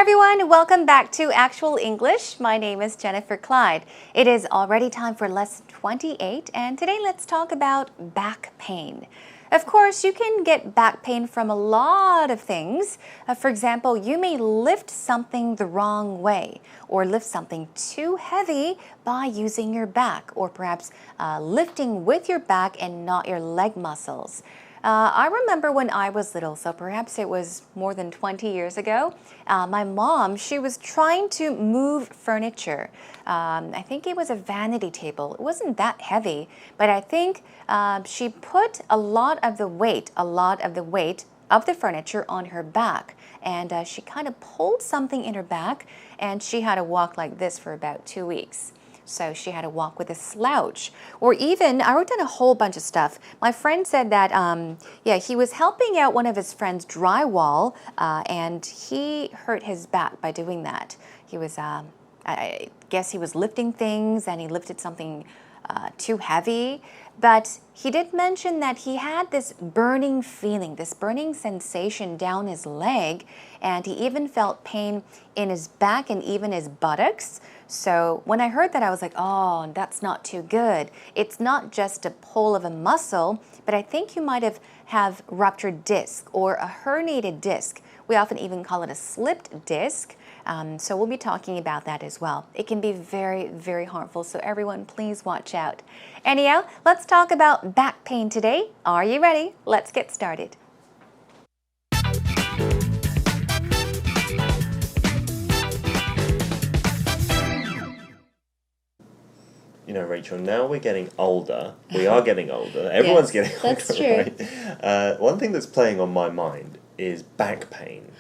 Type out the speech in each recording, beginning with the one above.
everyone, welcome back to Actual English. My name is Jennifer Clyde. It is already time for lesson 28, and today let's talk about back pain. Of course, you can get back pain from a lot of things. For example, you may lift something the wrong way or lift something too heavy by using your back, or perhaps lifting with your back and not your leg muscles. I remember when I was little, so perhaps it was more than 20 years ago, my mom, she was trying to move furniture. I think it was a vanity table. It wasn't that heavy, but I think she put a lot of the weight of the furniture on her back, and she kind of pulled something in her back, and she had to walk like this for about 2 weeks. So she had to walk with a slouch. Or even, I wrote down a whole bunch of stuff. My friend said that, he was helping out one of his friends drywall, and he hurt his back by doing that. He was, I guess he was lifting things, and he lifted something too heavy. But he did mention that he had this burning feeling, this burning sensation down his leg, and he even felt pain in his back and even his buttocks. So when I heard that, I was like, oh, that's not too good. It's not just a pull of a muscle, but I think you might have ruptured disc or a herniated disc. We often even call it a slipped disc. So we'll be talking about that as well. It can be very, very harmful, so everyone please watch out. Anyhow, let's talk about back pain today. Are you ready? Let's get started. You know, Rachel, now we're getting older. We are getting older. Everyone's getting older, that's true. Right? One thing that's playing on my mind is back pain.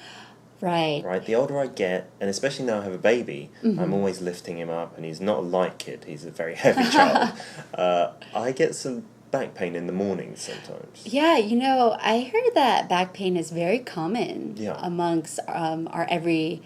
Right. The older I get, and especially now I have a baby, I'm always lifting him up, and he's not a light kid. He's a very heavy child. I get some back pain in the mornings sometimes. Yeah, I heard that back pain is very common amongst our everyday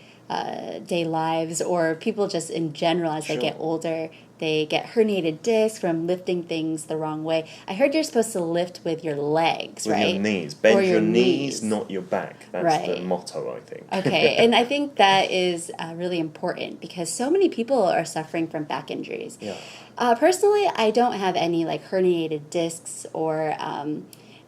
lives, or people just in general as they get older. They get herniated discs from lifting things the wrong way. I heard you're supposed to lift with your legs, with right? With your knees. Bend your knees, knees, not your back. That's the motto, I think. Okay, and I think that is really important because so many people are suffering from back injuries. Yeah. Personally, I don't have any herniated discs or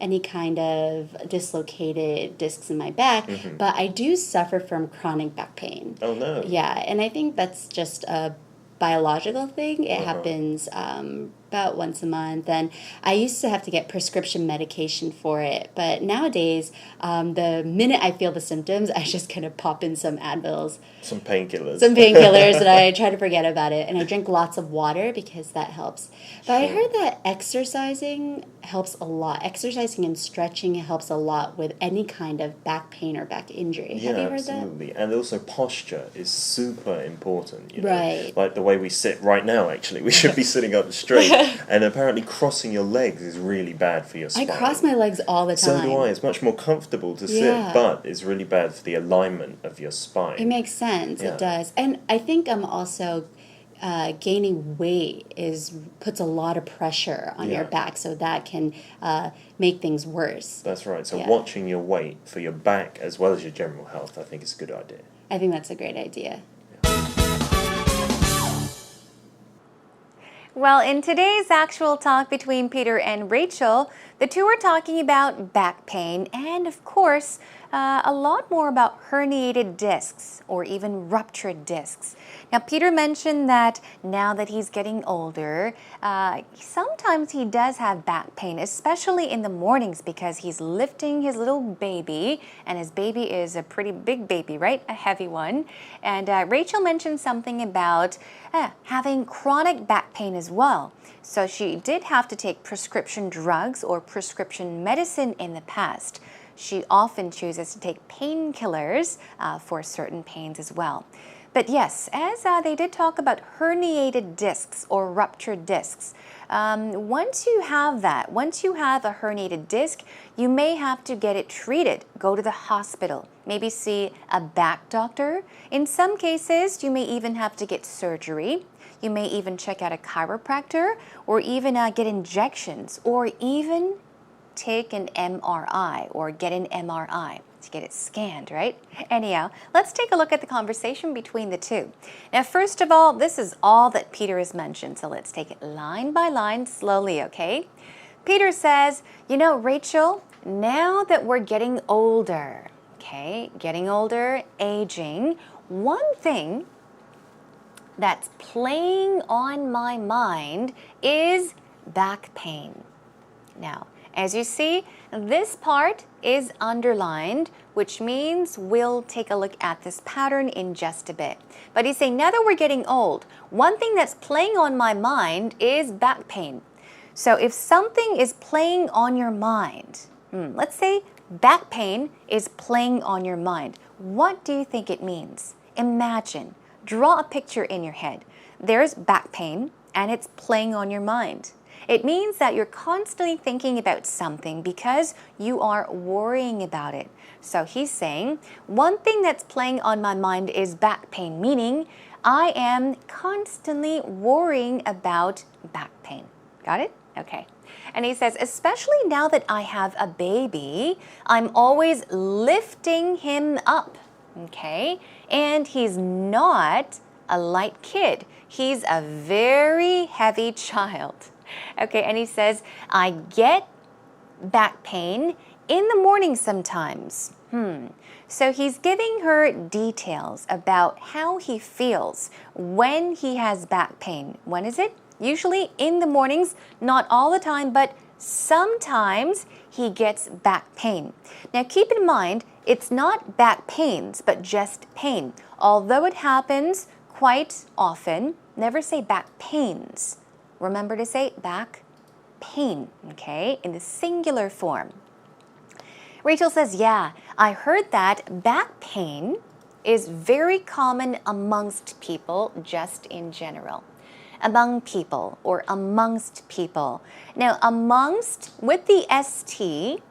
any kind of dislocated discs in my back, but I do suffer from chronic back pain. Oh, no. Yeah, and I think that's just a biological thing. It happens about once a month, and I used to have to get prescription medication for it, but nowadays the minute I feel the symptoms, I just kind of pop in some Advils, some painkillers, and I try to forget about it, and I drink lots of water because that helps. But I heard that exercising helps a lot. Exercising and stretching helps a lot with any kind of back pain or back injury. Yeah, have you heard absolutely. And also posture is super important. Right. Like the way we sit right now, actually. We should be sitting up straight. And apparently crossing your legs is really bad for your spine. I cross my legs all the time. So do I. It's much more comfortable to sit, but it's really bad for the alignment of your spine. It makes sense. Yeah. It does. And I think also gaining weight puts a lot of pressure on your back, so that can make things worse. That's right. So watching your weight for your back as well as your general health, I think is a good idea. I think that's a great idea. Well, in today's actual talk between Peter and Rachel, the two are talking about back pain and, of course, a lot more about herniated discs or even ruptured discs. Now, Peter mentioned that now that he's getting older, sometimes he does have back pain, especially in the mornings because he's lifting his little baby, and his baby is a pretty big baby, right? A heavy one. And Rachel mentioned something about having chronic back pain as well. So she did have to take prescription drugs or prescription medicine in the past. She often chooses to take painkillers for certain pains as well. But yes, as they did talk about herniated discs or ruptured discs, once you have a herniated disc, you may have to get it treated, go to the hospital, maybe see a back doctor. In some cases, you may even have to get surgery. You may even check out a chiropractor or even get injections or even take an MRI or get an MRI. to get it scanned, right? Anyhow, let's take a look at the conversation between the two. Now, first of all, this is all that Peter has mentioned, so let's take it line by line slowly, okay? Peter says, you know, Rachel, now that we're getting older, okay, getting older, aging, one thing that's playing on my mind is back pain. Now, as you see, this part is underlined, which means we'll take a look at this pattern in just a bit. But he's saying, now that we're getting old, one thing that's playing on my mind is back pain. So if something is playing on your mind, let's say back pain is playing on your mind, what do you think it means? Imagine, draw a picture in your head. There's back pain and it's playing on your mind. It means that you're constantly thinking about something because you are worrying about it. So he's saying, one thing that's playing on my mind is back pain, meaning I am constantly worrying about back pain. Got it? Okay. And he says, especially now that I have a baby, I'm always lifting him up. Okay? And he's not a light kid. He's a very heavy child. Okay, and he says, I get back pain in the morning sometimes. So he's giving her details about how he feels when he has back pain. When is it? Usually in the mornings, not all the time, but sometimes he gets back pain. Now keep in mind, it's not back pains, but just pain. Although it happens quite often, never say back pains. Remember to say back pain, okay, in the singular form. Rachel says, yeah, I heard that back pain is very common amongst people, just in general. Among people or amongst people. Now, amongst with the ST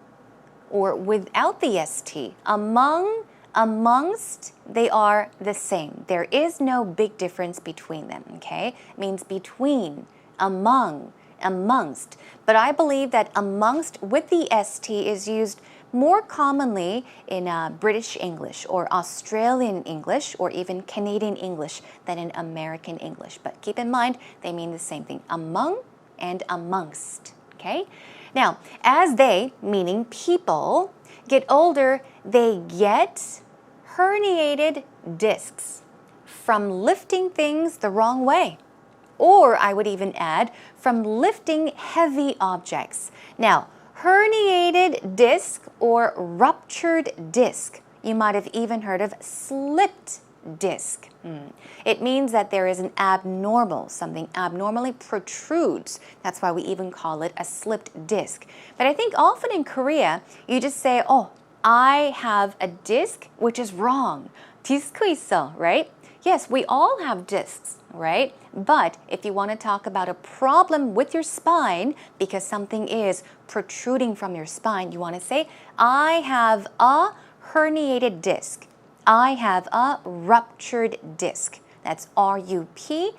or without the ST, among, amongst, they are the same. There is no big difference between them, okay? It means between, among, amongst. But I believe that amongst with the ST is used more commonly in British English or Australian English or even Canadian English than in American English. But keep in mind, they mean the same thing, among and amongst, okay? Now, as they, meaning people, get older, they get herniated discs from lifting things the wrong way. Or I would even add, from lifting heavy objects. Now, herniated disc or ruptured disc. You might have even heard of slipped disc. It means that there is an abnormal, something abnormally protrudes. That's why we even call it a slipped disc. But I think often in Korea, you just say, oh, I have a disc which is wrong. 디스크 있어, right? Yes, we all have discs, right? But if you want to talk about a problem with your spine because something is protruding from your spine, you want to say, I have a herniated disc. I have a ruptured disc. That's R-U-P-T-U-R-E-D.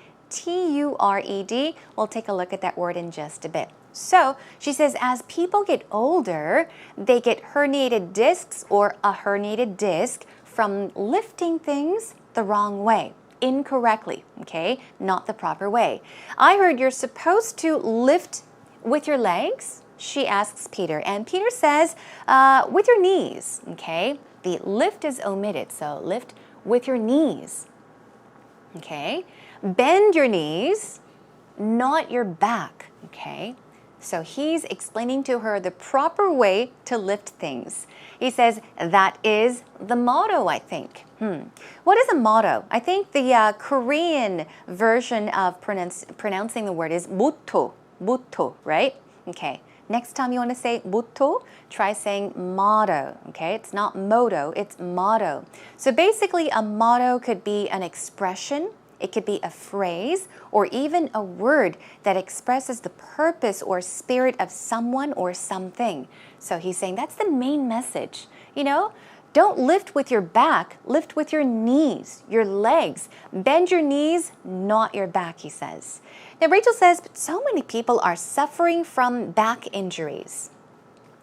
We'll take a look at that word in just a bit. So she says, as people get older, they get herniated discs or a herniated disc from lifting things the wrong way, incorrectly, okay? Not the proper way. I heard you're supposed to lift with your legs, she asks Peter, and Peter says, with your knees, okay? The lift is omitted, so lift with your knees, okay? Bend your knees, not your back, okay? So he's explaining to her the proper way to lift things. He says, that is the motto, I think. What is a motto? I think the Korean version of pronouncing the word is motto, motto, right? Okay. Next time you want to say motto, try saying motto, okay? It's not motto, it's motto. So basically a motto could be an expression, it could be a phrase, or even a word that expresses the purpose or spirit of someone or something. So he's saying that's the main message. You know, don't lift with your back, lift with your knees, your legs. Bend your knees, not your back, he says. Now, Rachel says, but so many people are suffering from back injuries.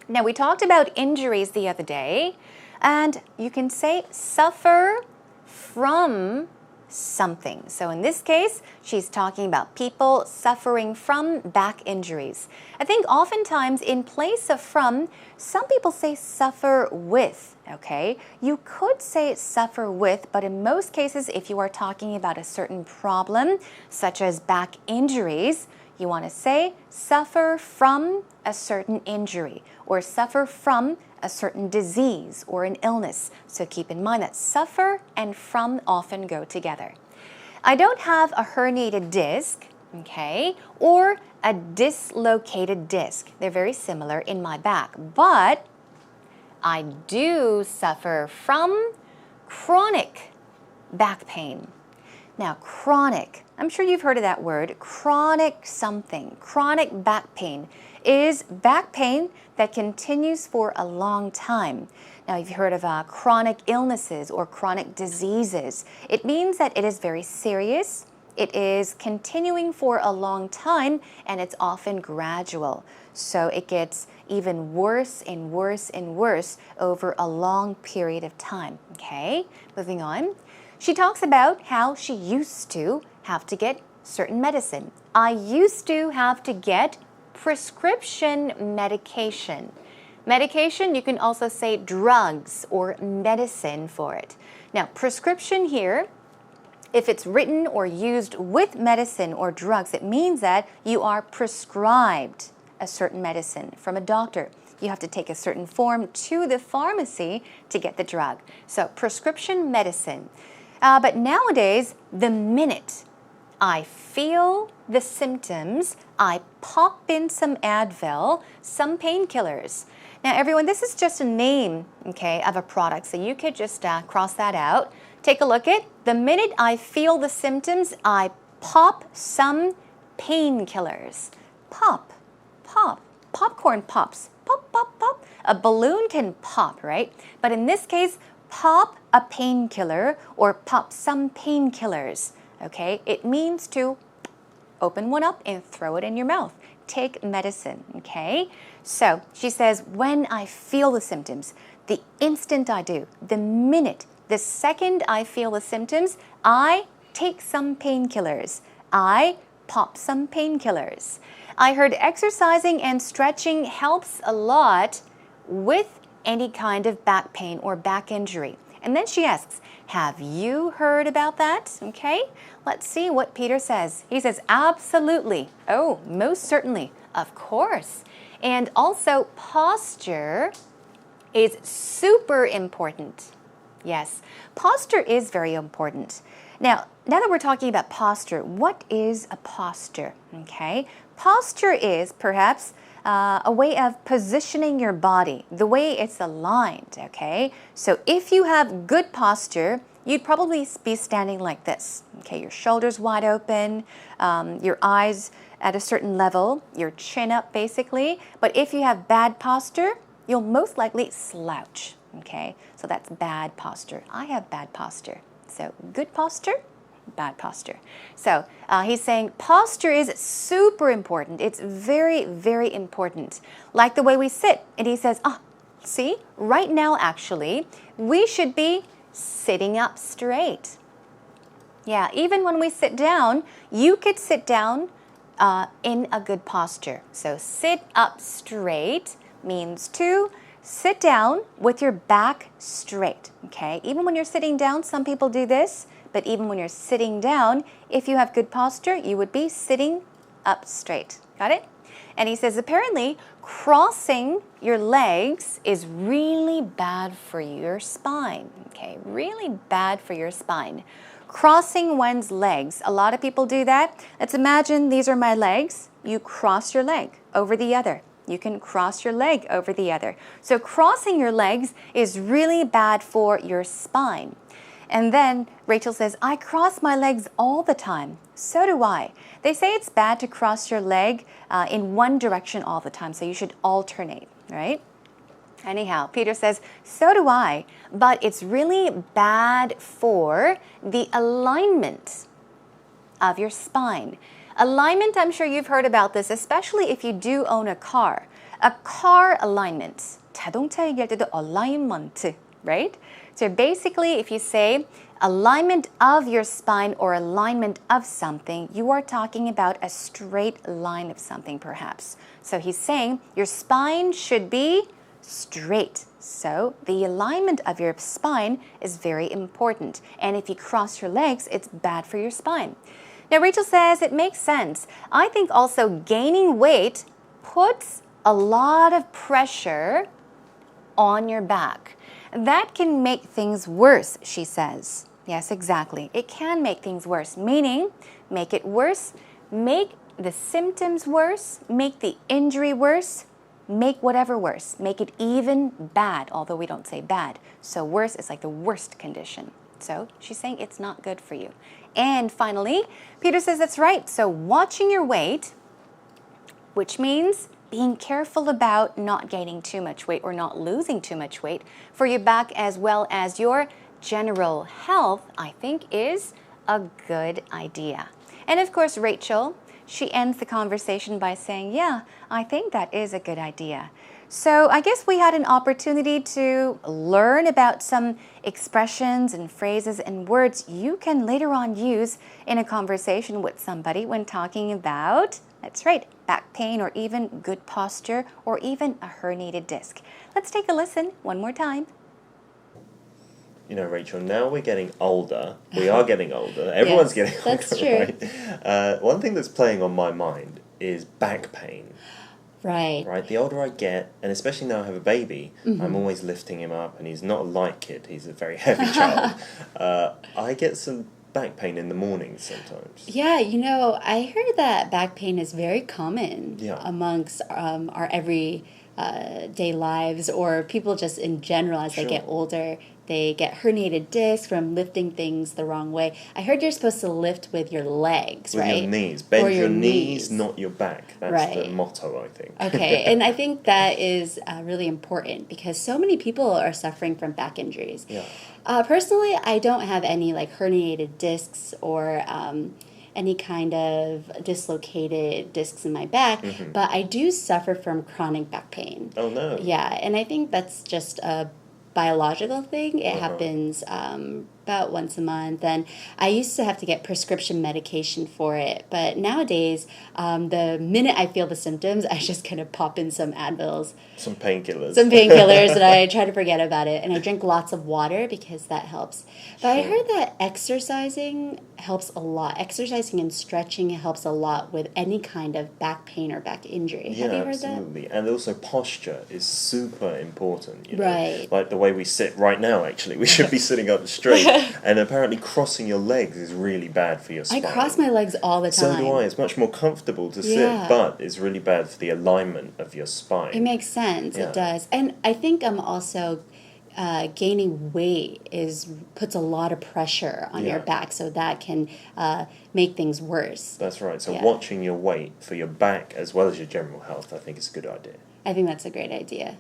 Now, we talked about injuries the other day. And you can say suffer from something. So in this case, she's talking about people suffering from back injuries. I think oftentimes in place of from, some people say suffer with, okay? You could say suffer with, but in most cases, if you are talking about a certain problem, such as back injuries, you want to say suffer from a certain injury or suffer from a certain disease or an illness. So keep in mind that suffer and from often go together. I don't have a herniated disc, okay, or a dislocated disc. They're very similar in my back, but I do suffer from chronic back pain. Now, chronic, I'm sure you've heard of that word, chronic something. Chronic back pain is back pain that continues for a long time. Now, you've heard of chronic illnesses or chronic diseases. It means that it is very serious, it is continuing for a long time, and it's often gradual. So it gets even worse and worse and worse over a long period of time. Okay, moving on. She talks about how she used to have to get certain medicine. I used to have to get prescription medication. Medication, you can also say drugs or medicine for it. Now, prescription here, if it's written or used with medicine or drugs, it means that you are prescribed a certain medicine from a doctor. You have to take a certain form to the pharmacy to get the drug. So, prescription medicine. But nowadays, the minute I feel the symptoms, I pop in some Advil, some painkillers. Now, everyone, this is just a name, okay, of a product, so you could just cross that out. Take a look at the minute I feel the symptoms, I pop some painkillers. Pop, pop, popcorn pops, pop, pop, pop. A balloon can pop, right? But in this case, pop a painkiller or pop some painkillers, okay? It means to open one up and throw it in your mouth. Take medicine, okay? So she says, when I feel the symptoms, the instant I do, the minute, the second I feel the symptoms, I take some painkillers. I pop some painkillers. I heard exercising and stretching helps a lot with any kind of back pain or back injury. And then she asks, have you heard about that? Okay, let's see what Peter says. He says, absolutely. Oh, most certainly. Of course. And also, posture is super important. Yes, posture is very important. Now that we're talking about posture, what is a posture? Okay, posture is perhaps a way of positioning your body, the way it's aligned, okay? So if you have good posture, you'd probably be standing like this, okay? Your shoulders wide open, your eyes at a certain level, your chin up basically. But if you have bad posture, you'll most likely slouch, okay? So that's bad posture. I have bad posture. So good posture, bad posture. So he's saying posture is super important. It's very, very important. Like the way we sit. And he says, see, right now actually, we should be sitting up straight. Yeah, even when we sit down, you could sit down in a good posture. So sit up straight means to sit down with your back straight, okay? Even when you're sitting down, some people do this, but even when you're sitting down, if you have good posture, you would be sitting up straight. Got it? And he says, apparently, crossing your legs is really bad for your spine, okay? Really bad for your spine. Crossing one's legs. A lot of people do that. Let's imagine these are my legs. You cross your leg over the other. You can cross your leg over the other. So crossing your legs is really bad for your spine. And then Rachel says, I cross my legs all the time. So do I. They say it's bad to cross your leg in one direction all the time, so you should alternate, right? Anyhow, Peter says, so do I, but it's really bad for the alignment of your spine. Alignment, I'm sure you've heard about this, especially if you do own a car. A car alignment. 자동차 얘기할 때도 alignment right? So basically, if you say alignment of your spine or alignment of something, you are talking about a straight line of something, perhaps. So he's saying your spine should be straight. So the alignment of your spine is very important. And if you cross your legs, it's bad for your spine. Now, Rachel says it makes sense. I think also gaining weight puts a lot of pressure on your back. That can make things worse, she says. Yes, exactly. It can make things worse, meaning make it worse, make the symptoms worse, make the injury worse, make whatever worse, make it even bad, although we don't say bad. So worse is like the worst condition. So she's saying it's not good for you. And finally, Peter says that's right. So watching your weight, which means being careful about not gaining too much weight or not losing too much weight for your back as well as your general health, I think is a good idea. And of course, Rachel, she ends the conversation by saying, yeah, I think that is a good idea. So I guess we had an opportunity to learn about some expressions and phrases and words you can later on use in a conversation with somebody when talking about, that's right, back pain or even good posture or even a herniated disc. Let's take a listen one more time. You know, Rachel, now we're getting older. We are getting older. Everyone's Yes, getting older, that's true. right? One thing that's playing on my mind is back pain. Right. Right? The older I get, and especially now I have a baby, I'm always lifting him up, and he's not a light kid. He's a very heavy child. I get some back pain in the mornings sometimes. Yeah, you know, I heard that back pain is very common amongst our everyday lives, or people just in general as they get older. They get herniated discs from lifting things the wrong way. I heard you're supposed to lift with your legs, with right? With your knees. Bend or your knees, not your back. That's the motto, I think. Okay, and I think that is really important because so many people are suffering from back injuries. Yeah. Personally, I don't have any like herniated discs or any kind of dislocated discs in my back, but I do suffer from chronic back pain. Oh, no. Yeah, and I think that's just a biological thing. It happens about once a month, and I used to have to get prescription medication for it, but nowadays the minute I feel the symptoms, I just kind of pop in some Advils, some painkillers, and I try to forget about it, and I drink lots of water because that helps. But I heard that exercising helps a lot. Exercising and stretching helps a lot with any kind of back pain or back injury. Yeah, have you heard absolutely. And also posture is super important. You know? Right. Like the way we sit right now, actually. We should be sitting up straight. And apparently crossing your legs is really bad for your spine. I cross my legs all the time. So do I. It's much more comfortable to sit, but it's really bad for the alignment of your spine. It makes sense. It does. And I think also gaining weight puts a lot of pressure on your back, so that can make things worse. That's right. So watching your weight for your back as well as your general health, I think is a good idea. I think that's a great idea.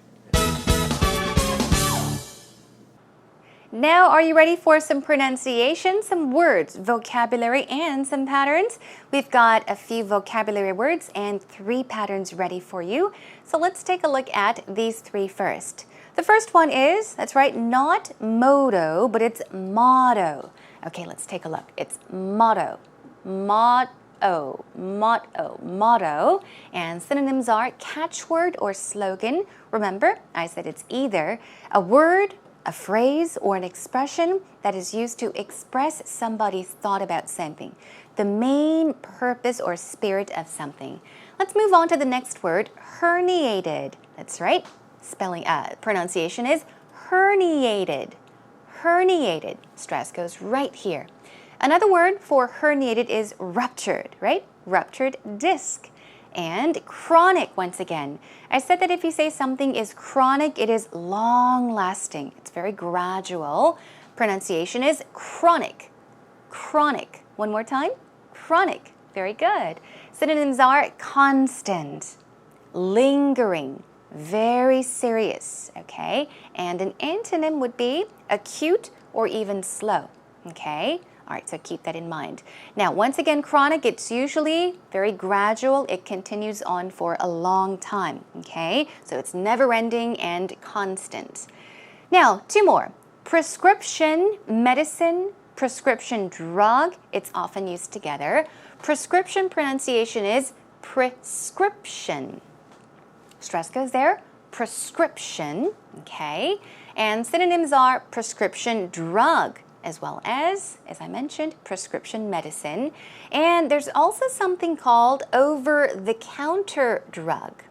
Now, are you ready for some pronunciation, some words, vocabulary, and some patterns? We've got a few vocabulary words and 3 patterns ready for you. So let's take a look at these 3 first. The first one is, that's right, not motto, but it's motto. Okay, let's take a look. It's motto. Motto. Motto. Motto. And synonyms are catchword or slogan. Remember, I said it's either a word, a phrase, or an expression that is used to express somebody's thought about something, the main purpose or spirit of something. Let's move on to the next word, herniated. That's right. Pronunciation is herniated. Herniated. Stress goes right here. Another word for herniated is ruptured, right? Ruptured disc. And chronic, once again. I said that if you say something is chronic, it is long-lasting. It's very gradual. Pronunciation is chronic. Chronic. One more time. Chronic. Very good. Synonyms are constant, lingering, very serious, okay? And an antonym would be acute or even slow, okay? All right, so keep that in mind. Now, once again, chronic, it's usually very gradual. It continues on for a long time, okay? So it's never-ending and constant. Now, two more. Prescription medicine, prescription drug, it's often used together. Prescription pronunciation is prescription. Stress goes there. Prescription, okay? And synonyms are prescription drug, as well as I mentioned, prescription medicine. And there's also something called over-the-counter drug.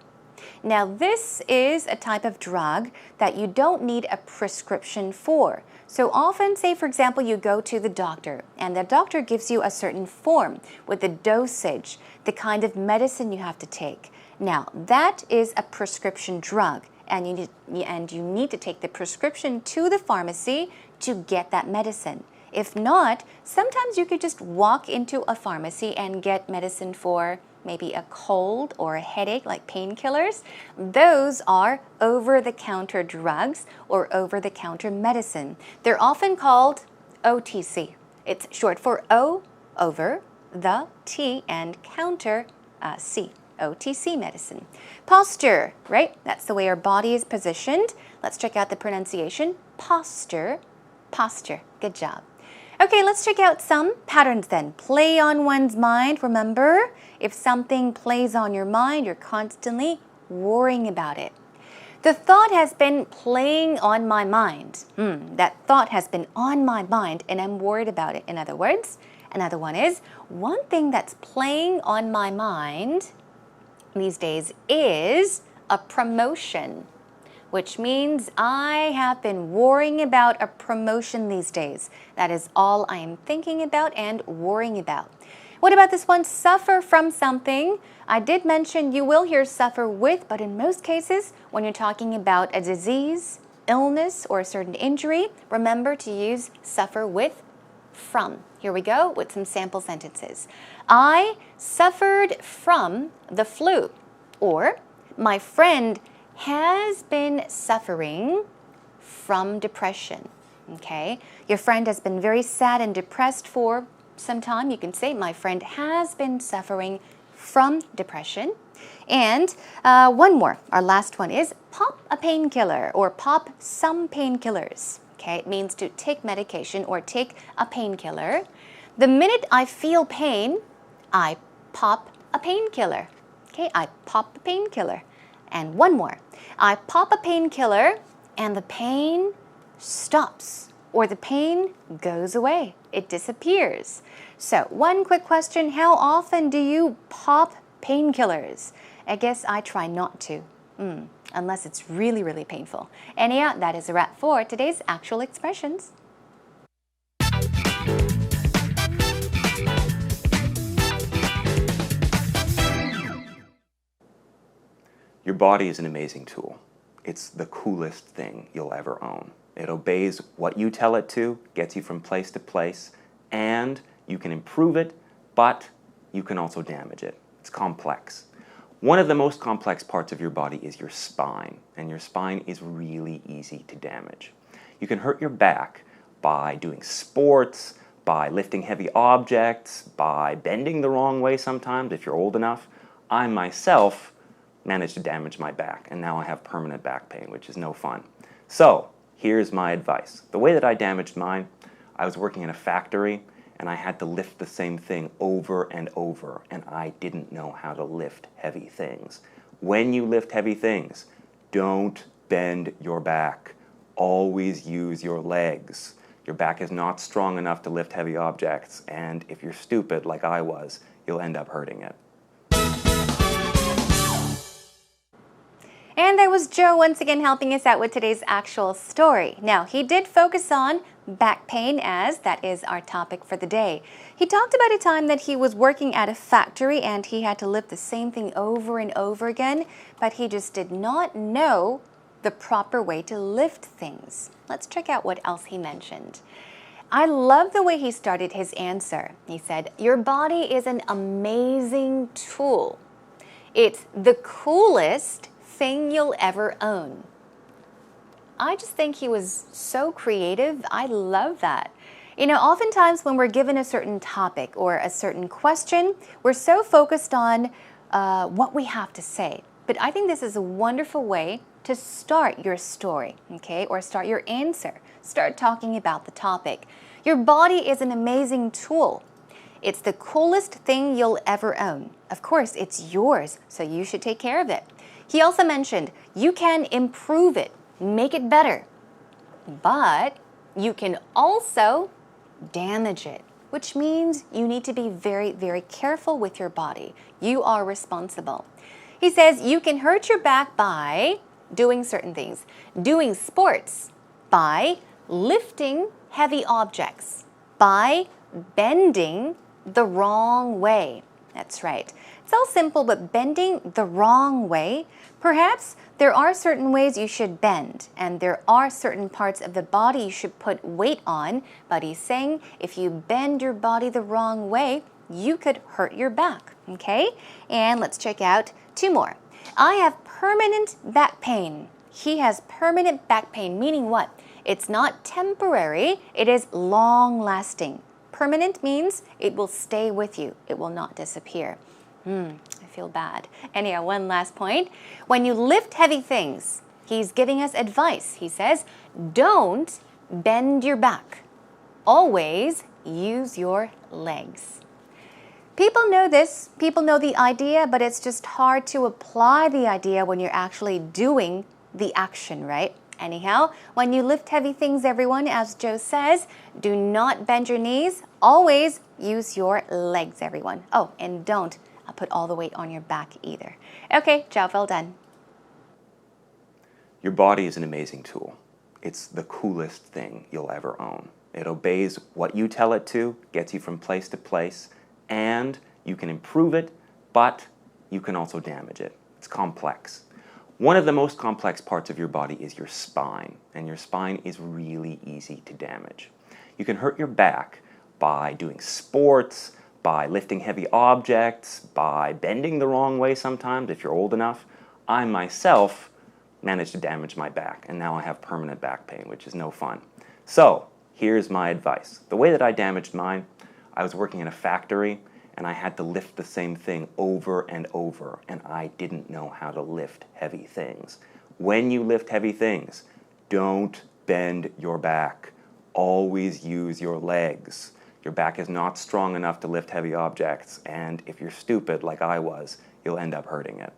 Now, this is a type of drug that you don't need a prescription for. So often, say for example, you go to the doctor and the doctor gives you a certain form with the dosage, the kind of medicine you have to take. Now, that is a prescription drug, and you need to take the prescription to the pharmacy to get that medicine. If not, sometimes you could just walk into a pharmacy and get medicine for maybe a cold or a headache, like painkillers. Those are over-the-counter drugs or over-the-counter medicine. They're often called OTC. It's short for O, over, the, T, and counter, C. OTC medicine. Posture, right? That's the way our body is positioned. Let's check out the pronunciation. Posture, posture. Good job. Okay, let's check out some patterns then. Play on one's mind. Remember, if something plays on your mind, you're constantly worrying about it. The thought has been playing on my mind. That thought has been on my mind and I'm worried about it. In other words, another one is, one thing that's playing on my mind these days is a promotion, which means I have been worrying about a promotion these days. That is all I am thinking about and worrying about. What about this one? Suffer from something. I did mention you will hear suffer with, but in most cases, when you're talking about a disease, illness, or a certain injury, remember to use suffer with from. Here we go with some sample sentences. I suffered from the flu, or my friend has been suffering from depression. Okay, your friend has been very sad and depressed for some time. You can say, my friend has been suffering from depression. And one more, our last one is pop a painkiller or pop some painkillers. Okay, it means to take medication or take a painkiller. The minute I feel pain, I pop a painkiller. Okay, I pop a painkiller. And one more, I pop a painkiller and the pain stops or the pain goes away. It disappears. So one quick question, how often do you pop painkillers? I guess I try not to, unless it's really, really painful. And yeah, that is a wrap for today's actual expressions. Your body is an amazing tool. It's the coolest thing you'll ever own. It obeys what you tell it to, gets you from place to place, and you can improve it, but you can also damage it. It's complex. One of the most complex parts of your body is your spine, and your spine is really easy to damage. You can hurt your back by doing sports, by lifting heavy objects, by bending the wrong way sometimes if you're old enough. I myself managed to damage my back, and now I have permanent back pain, which is no fun. So, here's my advice. The way that I damaged mine, I was working in a factory, and I had to lift the same thing over and over, and I didn't know how to lift heavy things. When you lift heavy things, don't bend your back. Always use your legs. Your back is not strong enough to lift heavy objects, and if you're stupid like I was, you'll end up hurting it. And there was Joe once again helping us out with today's actual story. Now, he did focus on back pain as that is our topic for the day. He talked about a time that he was working at a factory and he had to lift the same thing over and over again, but he just did not know the proper way to lift things. Let's check out what else he mentioned. I love the way he started his answer. He said, your body is an amazing tool. It's the coolest thing you'll ever own. I just think he was so creative. I love that. You know, oftentimes when we're given a certain topic or a certain question, we're so focused on what we have to say. But I think this is a wonderful way to start your story, okay, or start your answer. Start talking about the topic. Your body is an amazing tool. It's the coolest thing you'll ever own. Of course, it's yours, so you should take care of it. He also mentioned you can improve it, make it better, but you can also damage it, which means you need to be very, very careful with your body. You are responsible. He says you can hurt your back by doing certain things, doing sports, by lifting heavy objects, by bending the wrong way. That's right. It's all simple, but bending the wrong way, perhaps there are certain ways you should bend, and there are certain parts of the body you should put weight on, but he's saying if you bend your body the wrong way, you could hurt your back, okay? And let's check out two more. I have permanent back pain. He has permanent back pain, meaning what? It's not temporary, it is long-lasting. Permanent means it will stay with you. It will not disappear. I feel bad. Anyhow, one last point. When you lift heavy things, he's giving us advice. He says, don't bend your back. Always use your legs. People know this, people know the idea, but it's just hard to apply the idea when you're actually doing the action, right? Anyhow, when you lift heavy things, everyone, as Joe says, do not bend your knees. Always use your legs, everyone. Oh, and don't put all the weight on your back either. Okay, job well done. Your body is an amazing tool. It's the coolest thing you'll ever own. It obeys what you tell it to, gets you from place to place, and you can improve it, but you can also damage it. It's complex. One of the most complex parts of your body is your spine, and your spine is really easy to damage. You can hurt your back by doing sports, by lifting heavy objects, by bending the wrong way sometimes if you're old enough. I myself managed to damage my back, and now I have permanent back pain, which is no fun. So, here's my advice. The way that I damaged mine, I was working in a factory, and I had to lift the same thing over and over, and I didn't know how to lift heavy things. When you lift heavy things, don't bend your back. Always use your legs. Your back is not strong enough to lift heavy objects, and if you're stupid like I was, you'll end up hurting it.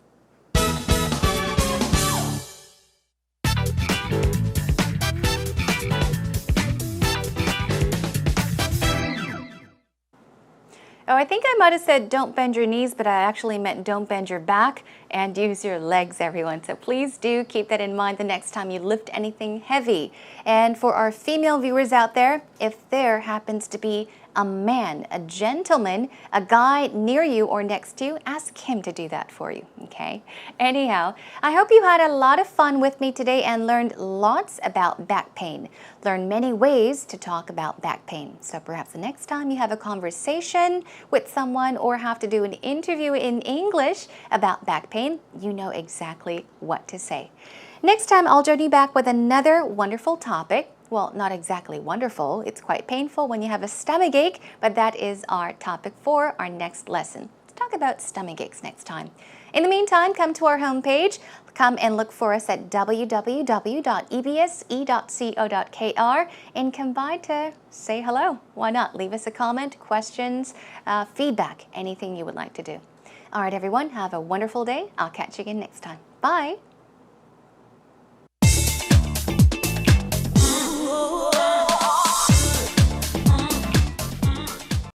Oh, I think I might have said don't bend your knees, but I actually meant don't bend your back and use your legs, everyone. So please do keep that in mind the next time you lift anything heavy. And for our female viewers out there, if there happens to be a man, a gentleman, a guy near you or next to you, ask him to do that for you, okay? Anyhow, I hope you had a lot of fun with me today and learned lots about back pain. Learned many ways to talk about back pain. So perhaps the next time you have a conversation with someone or have to do an interview in English about back pain, you know exactly what to say. Next time, I'll join you back with another wonderful topic. Well, not exactly wonderful. It's quite painful when you have a stomach ache, but that is our topic for our next lesson. Let's talk about stomach aches next time. In the meantime, come to our homepage. Come and look for us at www.ebse.co.kr and come by to say hello. Why not? Leave us a comment, questions, feedback, anything you would like to do. All right, everyone, have a wonderful day. I'll catch you again next time. Bye.